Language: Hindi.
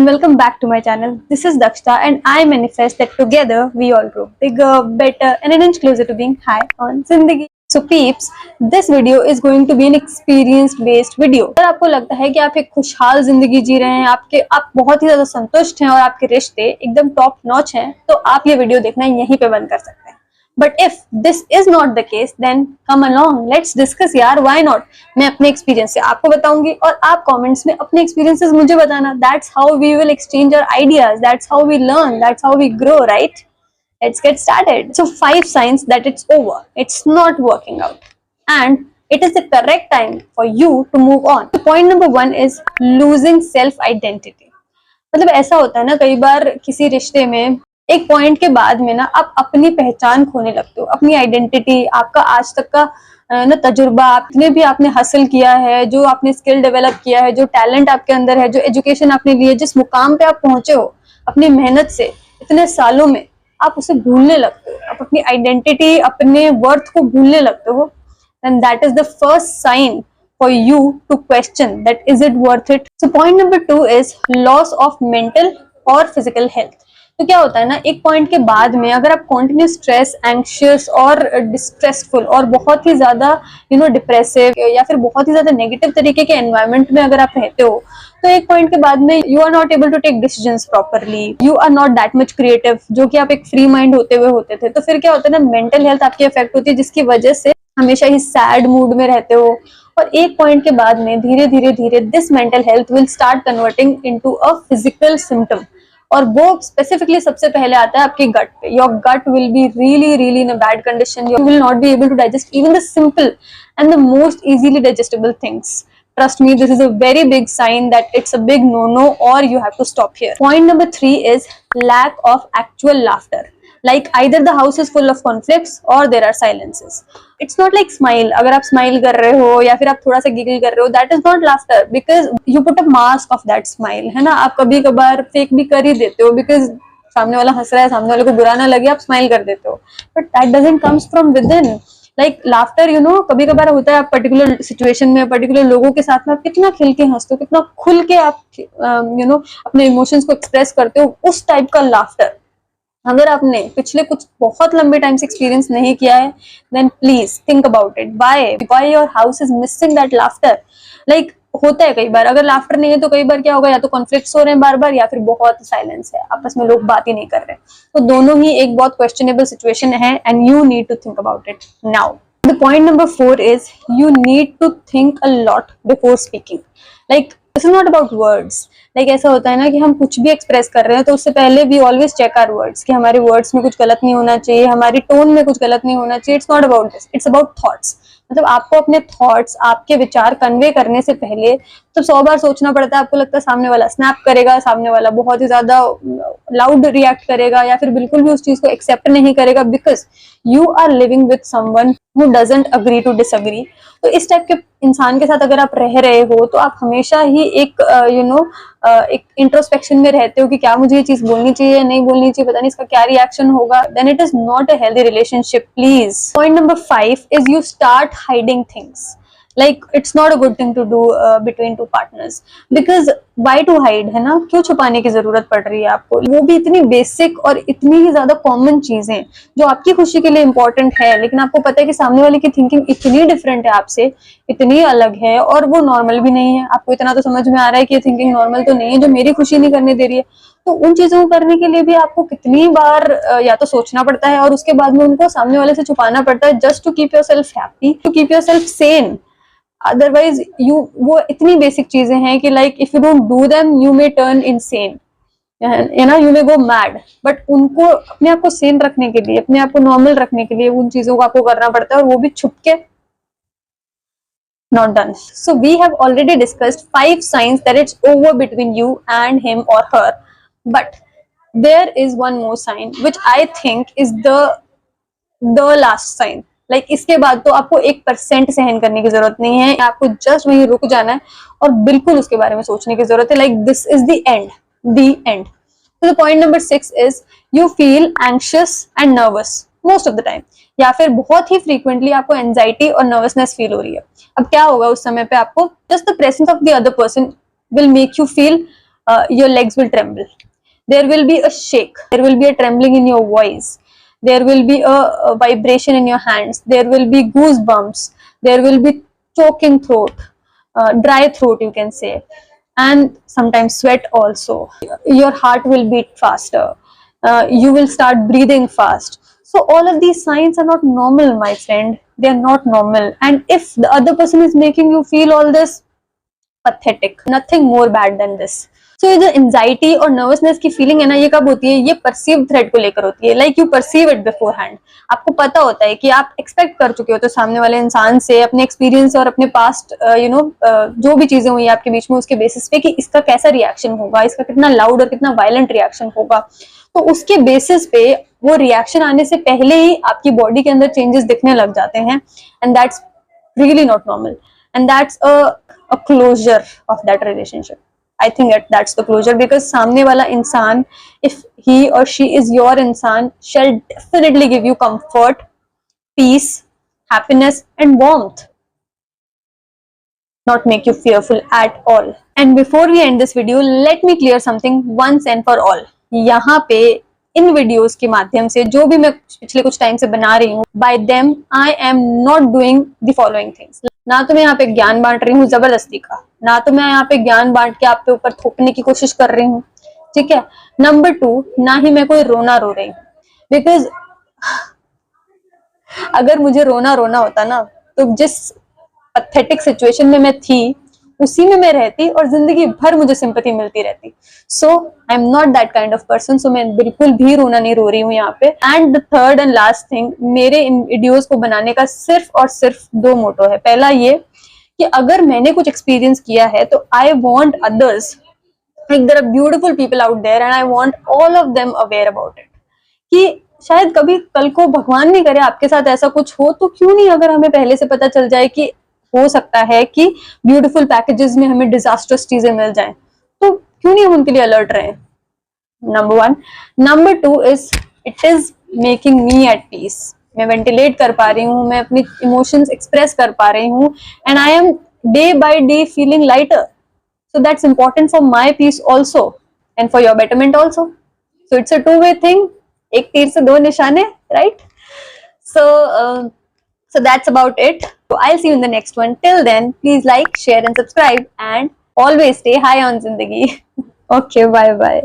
and welcome back to my channel. This is Dakshta and I manifest that together we all grow bigger, better and an inch closer to being high on Zindagi. So peeps, this video is going to be an experience based video. अगर आपको लगता है कि आप एक खुशहाल जिंदगी जी रहे हैं, आप बहुत ही ज्यादा संतुष्ट हैं और आपके रिश्ते एकदम टॉप नॉच हैं, तो आप ये वीडियो देखना यहीं पे बंद कर सकते हैं. But if this is not the case, then come along, let's discuss यार, why not? मैं अपने एक्सपीरियंस से आपको बताऊंगी और आप कमेंट्स में अपने एक्सपीरियंसेस मुझे बताना. That's how we will exchange our ideas. That's how we learn. That's how we grow, right? Let's get started. So 5 signs that it's over. It's not working out. And it is the correct time for you to move on. So point number 1 is losing self-identity. मतलब ऐसा होता है ना, कई बार किसी रिश्ते में एक पॉइंट के बाद में ना आप अपनी पहचान खोने लगते हो, अपनी आइडेंटिटी, आपका आज तक का ना तजुर्बा, आपने भी आपने हासिल किया है, जो आपने स्किल डेवलप किया है, जो टैलेंट आपके अंदर है, जो एजुकेशन आपने ली है, जिस मुकाम पे आप पहुंचे हो अपनी मेहनत से इतने सालों में, आप उसे भूलने लगते हो. आप अपनी आइडेंटिटी, अपने वर्थ को भूलने लगते हो. And that is the first sign for you to question that is it worth it. So point number 2 is loss of mental or physical health. तो क्या होता है ना, एक पॉइंट के बाद में अगर आप कंटिन्यू स्ट्रेस, एंग्शियस और डिस्ट्रेसफुल और बहुत ही ज्यादा डिप्रेसिव या फिर बहुत ही ज्यादा नेगेटिव तरीके के एनवायरनमेंट में अगर आप रहते हो, तो एक पॉइंट के बाद में you are not able to take decisions properly, you are not that much creative, जो कि आप एक फ्री माइंड होते हुए होते थे. तो फिर क्या होता है ना, मेंटल हेल्थ आपकी अफेक्ट होती है, जिसकी वजह से हमेशा ही सैड मूड में रहते हो. और एक पॉइंट के बाद में धीरे धीरे this mental health will start converting into a physical symptom. और वो स्पेसिफिकली सबसे पहले आता है आपके गट पे. Your gut will be really in a bad condition. You will not be able to digest even the simple and the most easily digestible things. Trust me, this is a very big sign that it's a big no-no or you have to stop here. Point number 3 is lack of actual laughter. Like either the house is full of conflicts or there are silences. It's not like smile. अगर आप smile कर रहे हो या फिर आप थोड़ा सा giggle कर रहे हो, that is not laughter because you put a mask of that smile, है ना. आप कभी कभार fake भी कर ही देते हो because सामने वाला हंस रहा है, सामने वाले को बुरा ना लगे, आप smile कर देते हो. But that doesn't comes from within. Like laughter कभी कभार होता है, आप पर्टिकुलर सिचुएशन में पर्टिकुलर लोगों के साथ में आप कितना खिल के हंसते हो, कितना खुल के आप अपने इमोशंस को एक्सप्रेस करते हो, उस टाइप का लाफ्टर अगर आपने पिछले कुछ बहुत लंबे टाइम से एक्सपीरियंस नहीं किया है, then please think about it. Why your house is missing that laughter. Like होता है कई बार, अगर लाफ्टर नहीं है तो कई बार क्या होगा, या तो कॉन्फ्लिक्ट्स हो रहे हैं बार बार या फिर बहुत साइलेंस है, आपस में लोग बात ही नहीं कर रहे. तो दोनों ही एक बहुत क्वेश्चनेबल सिचुएशन है and you need to think about it now. The point number 4 is you need to think a lot before speaking. Like this is not about words. Like ऐसा होता है ना कि हम कुछ भी एक्सप्रेस कर रहे हैं तो उससे पहले we always check our words कि हमारे वर्ड्स में कुछ गलत नहीं होना चाहिए, हमारी टोन में कुछ गलत नहीं होना चाहिए. It's not about this, it's about thoughts. मतलब आपको अपने थॉट्स, आपके विचार कन्वे करने से पहले तो 100 बार सोचना पड़ता है. आपको लगता है सामने वाला स्नैप करेगा, सामने वाला बहुत ही ज्यादा लाउड रिएक्ट करेगा या फिर बिल्कुल भी उस चीज को एक्सेप्ट नहीं करेगा, because you are living with someone who doesn't agree to disagree. तो इस टाइप के इंसान के साथ अगर आप रह रहे हो तो आप हमेशा ही एक एक इंट्रोस्पेक्शन में रहते हो कि क्या मुझे ये चीज बोलनी चाहिए या नहीं बोलनी चाहिए, पता नहीं इसका क्या रिएक्शन होगा. Then it is not a healthy relationship, please. Point number 5 is you start hiding things. Like it's not a good thing to do between two partners because why to hide, है ना. क्यों छुपाने की जरूरत पड़ रही है आपको. वो भी इतनी बेसिक और इतनी ही ज्यादा कॉमन चीजें जो आपकी खुशी के लिए इंपॉर्टेंट है, लेकिन आपको पता है कि सामने वाले की थिंकिंग इतनी डिफरेंट है आपसे, इतनी अलग है और वो नॉर्मल भी नहीं है. आपको इतना तो समझ में आ रहा है कि ये थिंकिंग नॉर्मल तो नहीं है, जो मेरी खुशी नहीं करने दे रही है. तो उन चीजों को करने के लिए भी आपको कितनी बार या तो सोचना पड़ता है और उसके बाद में उनको सामने वाले से छुपाना पड़ता है, just to keep yourself happy, to keep yourself sane. Otherwise वो इतनी बेसिक चीजें हैं कि like if you don't do them you may turn insane, you may go mad. But उनको अपने आप को सेन रखने के लिए, अपने आप को नॉर्मल रखने के लिए उन चीजों को आपको करना पड़ता है और वो भी छुप के. Not done. So we have already discussed 5 signs that it's over between you and him or her. But there is one more sign which I think is the last sign. Like इसके बाद तो आपको 1% सहन करने की जरूरत नहीं है, आपको जस्ट वहीं रुक जाना है और बिल्कुल उसके बारे में सोचने की जरूरत है. Like this is the end. So the point number 6 is you feel anxious and nervous most of the time. या फिर बहुत ही फ्रीक्वेंटली आपको एंजाइटी और नर्वसनेस फील हो रही है. अब क्या होगा उस समय पे, आपको just the presence of the other person will make you feel your legs will tremble. There will be a shake. There will be a trembling in your voice. There will be a vibration in your hands. There will be goosebumps. There will be choking throat, dry throat, you can say, and sometimes sweat also. Your heart will beat faster. You will start breathing fast. So all of these signs are not normal, my friend. They are not normal. And if the other person is making you feel all this, pathetic. Nothing more bad than this. So ये जो एंजाइटी और नर्वसनेस की फीलिंग है ना, ये कब होती है? ये परसीव थ्रेट को लेकर होती है. Like you perceive it before hand. आपको पता होता है कि आप एक्सपेक्ट कर चुके हो तो सामने वाले इंसान से अपने एक्सपीरियंस और अपने पास्ट जो भी चीजें हुई आपके बीच में, उसके बेसिस पे कि इसका कैसा रिएक्शन होगा, इसका कितना लाउड और कितना वायलेंट रिएक्शन होगा. तो उसके बेसिस पे वो रिएक्शन आने से पहले ही आपकी बॉडी के अंदर चेंजेस दिखने लग जाते हैं. And that's really not normal. And that's a closure of that relationship. I think that's the closure, because सामने वाला इंसान, if he or she is your इंसान, shall definitely give you comfort, peace, happiness and warmth, not make you fearful at all. And before we end this video, let me clear something once and for all. यहाँ पे इन वीडियोस के माध्यम से जो भी मैं पिछले कुछ टाइम से बना रही हूँ, bye them I am not doing the following things. ना तो मैं यहाँ पे ज्ञान बांट रही हूँ जबरदस्ती का, ना तो मैं यहाँ पे ज्ञान बांट के आप पे ऊपर थोपने की कोशिश कर रही हूँ, ठीक है. नंबर 2, ना ही मैं कोई रोना रो रही हूँ. बिकॉज अगर मुझे रोना होता ना, तो जिस पैथेटिक सिचुएशन में मैं थी उसी में मैं रहती और जिंदगी भर मुझे सिंपैथी मिलती रहती. So I am not that kind of person. So मैं बिल्कुल भी रोना नहीं रो रही हूँ यहाँ पे. And the third and last thing, मेरे इन वीडियोस को बनाने का सिर्फ और सिर्फ 2 मोटो है. पहला ये कि अगर मैंने कुछ एक्सपीरियंस किया है तो I want others, like there are beautiful people out there and I want all of them aware about it. कि शायद कभी कल को भगवान नहीं करे आपके साथ ऐसा कुछ हो, तो क्यों नहीं अगर हमें पहले से पता चल जाए कि हो सकता है कि ब्यूटीफुल पैकेजेस में हमें डिजास्टर्स चीजें मिल जाएं, तो क्यों नहीं हम उनके लिए अलर्ट रहे. Number 1. Number 2 is it is making me at peace. मैं वेंटिलेट कर पा रही हूँ, मैं अपनी इमोशंस एक्सप्रेस कर पा रही हूँ, and I am day by day feeling lighter. So that's important for my peace also and for your betterment also. So it's a 2-way thing. एक तीर से 2 निशाने, right? So that's about it. So I'll see you in the next one. Till then, please like, share and subscribe, and always stay high on Zindagi. Okay, bye bye.